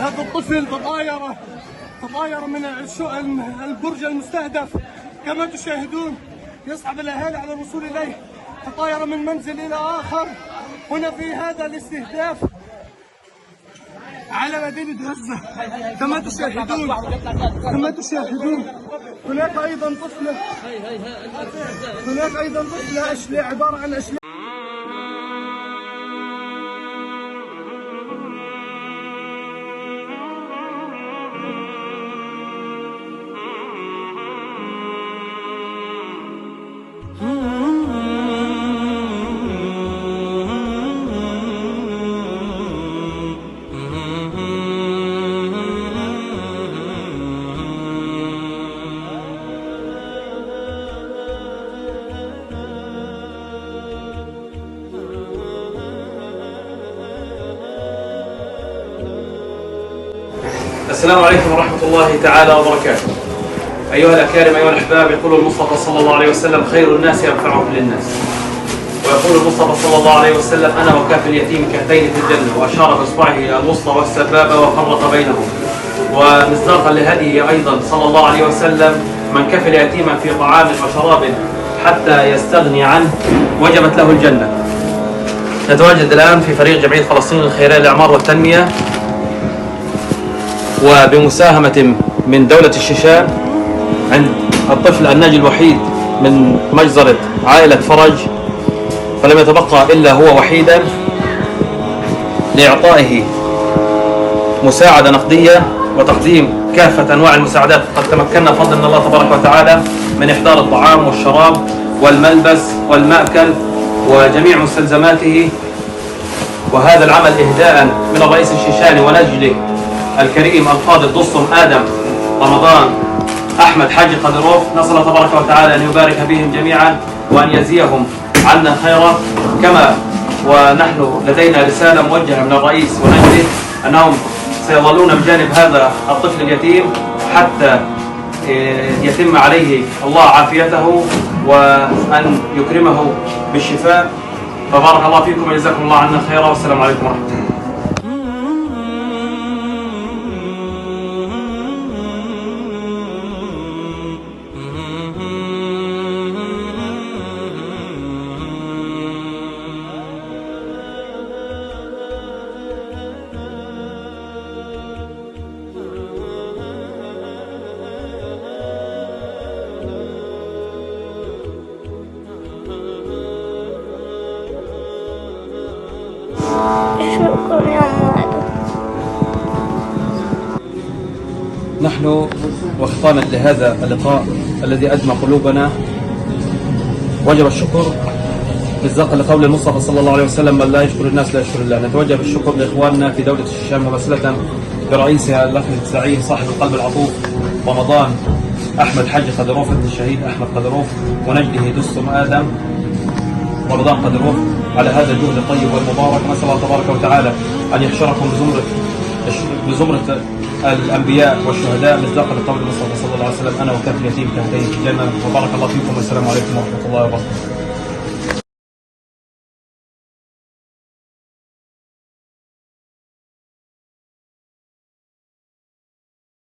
هذا الطفل تطاير من البرج المستهدف كما تشاهدون. يصعب الأهالي على الوصول إليه، تطاير من منزل إلى آخر هنا في هذا الاستهداف على مدينة غزة كما تشاهدون. هناك أيضا طفلة أشلاء، عبارة عن أشلاء. السلام عليكم ورحمة الله تعالى وبركاته. أيها الأكارم، أيها الأحباب، يقول المصطفى صلى الله عليه وسلم: خير الناس أنفعهم للناس. ويقول المصطفى صلى الله عليه وسلم: أنا وكافل اليتيم كهاتين في الجنة. وأشار بإصبعه الوسطى والسبابة وفرق بينهم. ومصداقا لهديه أيضا صلى الله عليه وسلم: من كفل يتيما في طعام وشراب حتى يستغني عنه وجبت له الجنة. نتواجد الآن في فريق جمعية فلسطين الخيرية للإعمار والتنمية، وبمساهمة من دولة الشيشان عند الطفل الناجي الوحيد من مجزرة عائلة فرج، فلم يتبقى إلا هو وحيدا، لإعطائه مساعدة نقدية وتقديم كافة أنواع المساعدات. قد تمكنا بفضل من الله تبارك وتعالى من إحضار الطعام والشراب والملبس والمأكل وجميع مستلزماته، وهذا العمل إهداء من الرئيس الشيشاني ونجله الكريم الفاضل دستم آدم رمضان أحمد حاج قدروف. نسأل الله تبارك وتعالى أن يبارك بهم جميعا وأن يجزيهم عنا خيرا. كما ونحن لدينا رسالة موجهة من الرئيس ونجله أنهم سيظلون بجانب هذا الطفل اليتيم حتى يتم عليه الله عافيته وأن يكرمه بالشفاء. فبارك الله فيكم وجزاكم الله عنا خيرا، والسلام عليكم ورحمة الله. شكرا يا مالك. نحن وختاما لهذا اللقاء الذي أدمى قلوبنا، وجب الشكر مصداقا لقول المصطفى صلى الله عليه وسلم: من لا يشكر الناس لا يشكر الله. نتوجه بالشكر لاخواننا في دولة الشيشان ممثلة برئيسها الاخ الزعيم صاحب القلب العطوف رمضان احمد حاج قدروف، ابن الشهيد احمد قدروف، ونجده دستم ادم رمضان قدروف، على هذا الجهد الطيب والمبارك. نسأل الله تبارك وتعالى أن يحشركم بزمرة الأنبياء والشهداء مصداقا لقول المصطفى صلى الله عليه وسلم: أنا وكافل اليتيم كهاتين في الجنة. وبارك الله فيكم، والسلام عليكم ورحمة الله وبركاته.